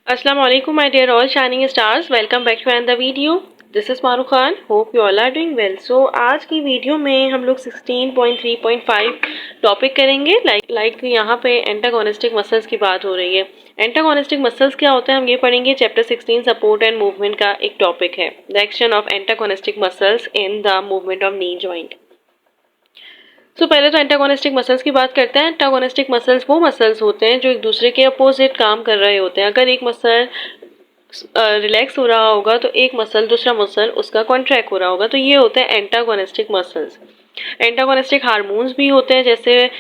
Assalamu alaikum my dear all shining stars, welcome back to another video. This is Maru Khan. Hope you all are doing well. So आज की video में हम लोग 16.3.5 topic करेंगे like यहाँ पे antagonistic muscles की बात हो रही है। एंटागोनिस्टिक मसल्स क्या होता है हम ये पढ़ेंगे। चैप्टर 16 सपोर्ट एंड मूवमेंट का एक टॉपिक है, the action of antagonistic muscles in the movement of knee joint. पहले तो एंटागोनिस्टिक मसल्स की बात करते हैं। एंटागोनिस्टिक मसल्स वो मसल्स होते हैं जो एक दूसरे के अपोजिट काम कर रहे होते हैं। अगर एक मसल रिलैक्स हो रहा होगा तो एक मसल दूसरा मसल उसका कॉन्ट्रैक्ट हो रहा होगा, तो ये होते हैं एंटागोनिस्टिक मसल्स। एंटागोनिस्टिक हार्मोन्स भी होते हैं, जैसे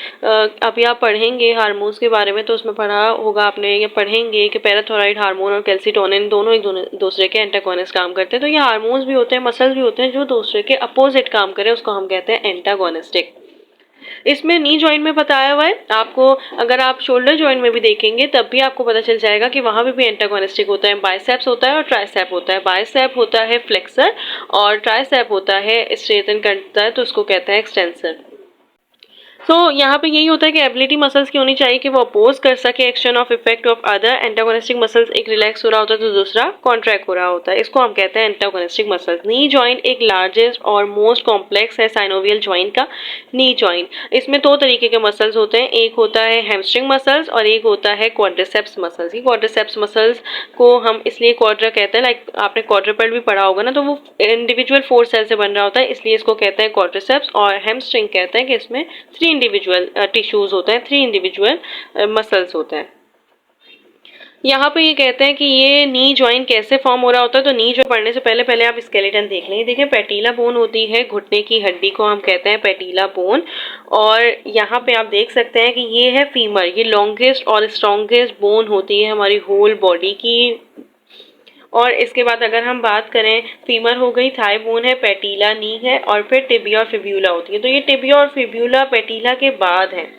अभी आप पढ़ेंगे हार्मोन्स के बारे में तो उसमें पढ़ा होगा आपने, ये पढ़ेंगे कि पैराथायरॉइड हार्मोन और कैल्सिटोनिन दोनों एक दूसरे के एंटागोनिस्ट काम करते हैं। तो ये हार्मोन्स भी होते हैं, मसल्स भी होते हैं जो दूसरे के अपोजिट काम करें, उसको हम कहते हैं एंटागोनिस्टिक। इसमें नी जॉइंट में बताया हुआ है आपको। अगर आप शोल्डर जॉइंट में भी देखेंगे तब भी आपको पता चल जाएगा कि वहां पे भी एंटागोनिस्टिक होता है। बाइसेप्स होता है और ट्राइसेप होता है। बाइसेप होता है फ्लेक्सर और ट्राइसेप होता है स्ट्रेटन करता है, तो उसको कहते हैं एक्सटेंसर। यहाँ पे यही होता है कि एबिलिटी मसल्स की होनी चाहिए कि वो अपोज कर सके action of effect of other. Antagonistic muscles एक रिलैक्स हो रहा होता है तो दूसरा कॉन्ट्रैक्ट हो रहा होता है, इसको हम कहते हैं एंटागोनिस्टिक मसल्स। नी जॉइंट एक लार्जेस्ट और मोस्ट कॉम्प्लेक्स है साइनोवियल जॉइंट का, नी जॉइंट। इसमें दो तरीके के मसल्स होते हैं, एक होता है हैमस्ट्रिंग मसल्स और एक होता है क्वाड्रिसेप्स मसल्स। ये क्वाड्रिसेप्स मसल्स को हम इसलिए क्वाड्रा कहते हैं, लाइक आपने क्वाड्रिपेड भी पढ़ा होगा ना, तो वो इंडिविजुअल 4 सेल से बन रहा होता है, इसलिए इसको कहते हैं क्वाड्रिसेप्स। और हैमस्ट्रिंग कहते हैं कि इसमें 3 इंडिविजुअल टिश्यूज होते हैं, 3 इंडिविजुअल मसल्स होते हैं। यहाँ पे ये कहते हैं कि ये नी जॉइंट कैसे फॉर्म हो रहा होता है। तो नी जॉइंट पढ़ने से पहले पहले आप स्केलेटन देख लें। देखिए पैटिला बोन होती है, घुटने की हड्डी को हम कहते हैं पैटिला बोन। और यहाँ पे आप देख सकते हैं कि ये है फीमर, ये लॉन्गेस्ट और स्ट्रॉन्गेस्ट बोन होती है हमारी होल बॉडी की। और इसके बाद अगर हम बात करें, फीमर हो गई, थाई बोन है, पैटिला नी है और फिर टिबिया और फिब्यूला होती है। तो ये टिबिया और फिब्यूला पैटिला के बाद है।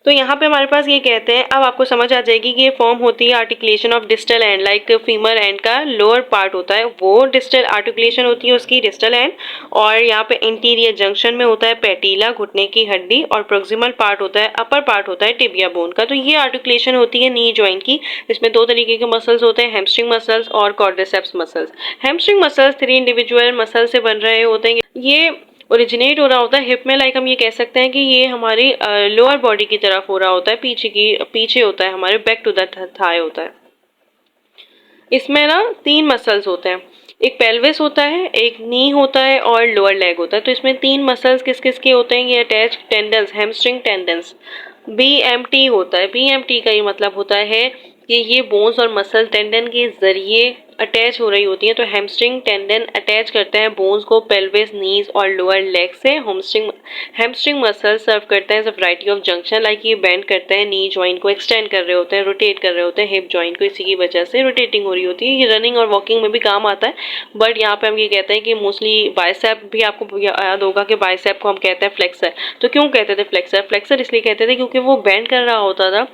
तो यहाँ पे हमारे पास ये कहते हैं, अब आपको समझ आ जाएगी कि ये फॉर्म होती है articulation of distal end, like femur and का लोअर पार्ट होता है वो डिस्टल आर्टिकुलेशन होती है उसकी, डिस्टल एंड। और यहाँ पे इंटीरियर जंक्शन में होता है पैटिला, घुटने की हड्डी, और प्रोक्सिमल पार्ट होता है, अपर पार्ट होता है टिबिया बोन का। तो ये आर्टिकुलेशन होती है नी जॉइंट की। इसमें दो तरीके के मसल्स होते हैं, हैमस्ट्रिंग मसल्स और quadriceps muscles. Hamstring muscles 3 individual muscle से बन रहे होते हैं। ये ओरिजिनेट हो रहा होता है हिप में, लाइक हम ये कह सकते हैं कि ये हमारी लोअर बॉडी की तरफ हो रहा होता है, पीछे होता है, हमारे बैक टू द थाई होता है। इसमें ना 3 मसल्स होते हैं, एक पेल्विस होता है, एक नी होता है और लोअर लेग होता है। तो इसमें 3 मसल्स किस किस के होते हैं, ये attach tendons, hamstring tendons, BMT होता है। बीएमटी का ये मतलब होता है कि ये बोन्स और मसल टेंडन के जरिए अटैच हो रही होती है। तो हैमस्ट्रिंग टेंडन अटैच करते हैं बोन्स को पेल्विस, नीज और लोअर लेग से। हैमस्ट्रिंग मसल सर्व करते हैं वैरायटी ऑफ जंक्शन, लाइक ये बेंड करते हैं नी जॉइंट को, एक्सटेंड कर रहे होते हैं, रोटेट कर रहे होते हैं हिप जॉइंट को, इसी की वजह से रोटेटिंग हो रही होती है। ये रनिंग और वॉकिंग में भी काम आता है, बट यहाँ पे हम ये कहते हैं कि मोस्टली बाइसेप भी आपको याद होगा कि बाइसेप को हम कहते हैं फ्लेक्सर। तो क्यों कहते थे फ्लेक्सर? फ्लेक्सर इसलिए कहते थे क्योंकि वो बेंड कर रहा होता था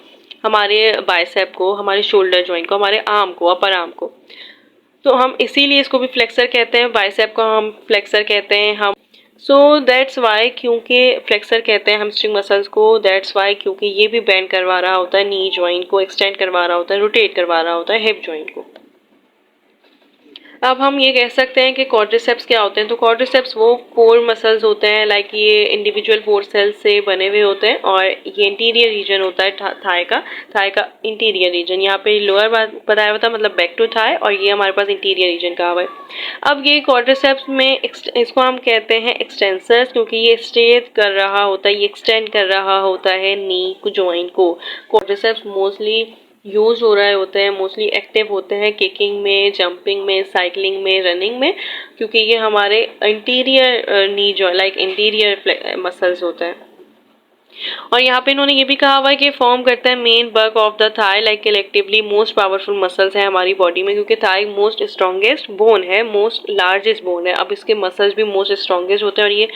हमारे बाइसेप को, हमारे शोल्डर जॉइंट को, हमारे आर्म को, अपर आर्म को। तो हम इसीलिए इसको भी फ्लेक्सर कहते हैं, बाइसेप को हम फ्लेक्सर कहते हैं हम। दैट्स वाई, क्योंकि फ्लेक्सर कहते हैं हैमस्ट्रिंग मसल्स को, दैट्स वाई क्योंकि ये भी बेंड करवा रहा होता है नी जॉइंट को, एक्सटेंड करवा रहा होता है, रोटेट करवा रहा होता है हिप जॉइंट को। अब हम ये कह सकते हैं कि क्वाड्रिसेप्स क्या होते हैं। तो क्वाड्रिसेप्स वो 4 मसल्स होते हैं, लाइक ये इंडिविजुअल 4 सेल्स से बने हुए होते हैं। और ये इंटीरियर रीजन होता है थाई का इंटीरियर रीजन। यहाँ पे लोअर बताया हुआ था, मतलब बैक टू थाई, और ये हमारे पास इंटीरियर रीजन कहा हुआ है। अब ये क्वाड्रिसेप्स में इसको हम कहते हैं एक्सटेंसर्स, क्योंकि ये स्ट्रेट कर रहा होता है, ये एक्सटेंड कर रहा होता है नी जॉइंट को। क्वाड्रिसेप्स मोस्टली यूज हो रहे होते हैं, मोस्टली एक्टिव होते हैं किकिंग में, जंपिंग में, साइकिलिंग में, रनिंग में, क्योंकि ये हमारे interior knee joint, like interior muscles होते हैं। और यहाँ पे इन्होंने ये भी कहा हुआ है कि फॉर्म करता है main bulk of the thigh, like collectively most powerful muscles है हमारी बॉडी में, क्योंकि थाई मोस्ट स्ट्रॉन्गेस्ट बोन है, मोस्ट लार्जेस्ट बोन है। अब इसके मसल्स भी मोस्ट स्ट्रॉन्गेस्ट होते हैं और ये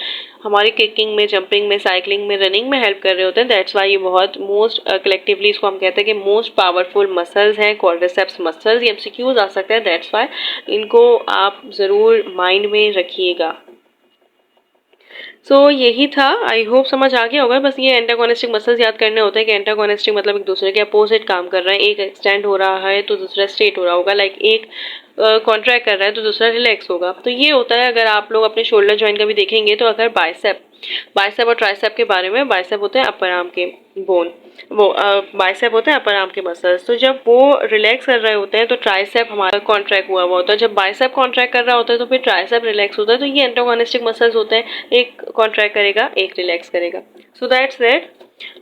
हमारी किकिंग में, जंपिंग में, साइकिलिंग में, रनिंग में हेल्प कर रहे होते हैं। दैट्स वाई ये बहुत मोस्ट कलेक्टिवली इसको हम कहते हैं कि मोस्ट पावरफुल मसल्स हैं क्वाड्रिसेप्स मसल्स। ये एमसीक्यूज आ सकते हैं, दैट्स वाई इनको आप जरूर माइंड में रखिएगा। सो यही था, आई होप समझ आ गया होगा। बस ये एंटागोनिस्टिक मसल्स याद करने होते हैं कि एंटागोनिस्टिक मतलब एक दूसरे के अपोजिट काम कर रहे हैं, एक एक्सटेंड हो रहा है तो दूसरा स्ट्रेट हो रहा होगा, लाइक एक कॉन्ट्रैक्ट कर रहा है तो दूसरा रिलैक्स होगा। तो ये होता है। अगर आप लोग अपने शोल्डर जॉइंट का भी देखेंगे तो अगर बाइसेप और ट्राइसेप के बारे में, बाइसेप होते हैं अपर आर्म के बोन, वो बाइसेप होते हैं अपर आर्म के मसल्स। तो जब वो रिलैक्स कर रहे होते हैं तो ट्राइसेप हमारा कॉन्ट्रैक्ट हुआ हुआ होता है, जब बाइसेप कॉन्ट्रैक्ट कर रहा होता है तो फिर ट्राइसेप रिलैक्स होता है। तो ये एंटागोनिस्टिक मसल्स होते हैं, एक कॉन्ट्रैक्ट करेगा एक रिलैक्स करेगा। So that's it,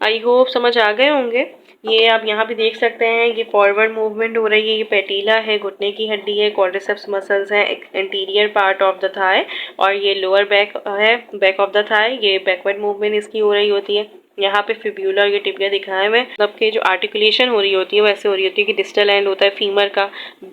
I hope समझ आ गए होंगे। ये आप यहाँ पे देख सकते हैं, ये फॉरवर्ड मूवमेंट हो रही है, ये पेटीला है, घुटने की हड्डी है, क्वाड्रिसेप्स मसल्स हैं, anterior part of the thigh, और ये लोअर बैक है, बैक ऑफ द थाई, ये बैकवर्ड मूवमेंट इसकी हो रही होती है। यहाँ पे फिब्यूला और ये टिबिया दिखाए हुए, मतलब कि जो आर्टिकुलेशन हो रही होती है वैसे हो रही होती है कि डिस्टल एंड होता है फीमर का,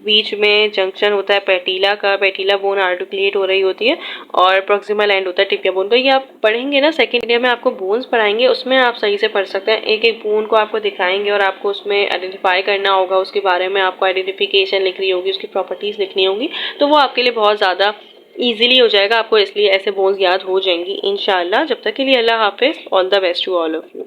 बीच में जंक्शन होता है पेटीला का, पेटीला बोन आर्टिकुलेट हो रही होती है, और प्रोक्सिमल एंड होता है टिबिया बोन। तो ये आप पढ़ेंगे ना, सेकेंड ईयर में आपको बोन्स पढ़ाएंगे, उसमें आप सही से पढ़ सकते हैं। एक एक बोन को आपको दिखाएंगे और आपको उसमें आइडेंटिफाई करना होगा, उसके बारे में आपको आइडेंटिफिकेशन लिखनी होगी, उसकी प्रॉपर्टीज लिखनी होंगी। तो वो आपके लिए बहुत ज़्यादा ईजिली हो जाएगा आपको, इसलिए ऐसे बोन्स याद हो जाएंगी इंशाल्लाह। जब तक के लिए अल्लाह हाफिज़, all the best to all of you.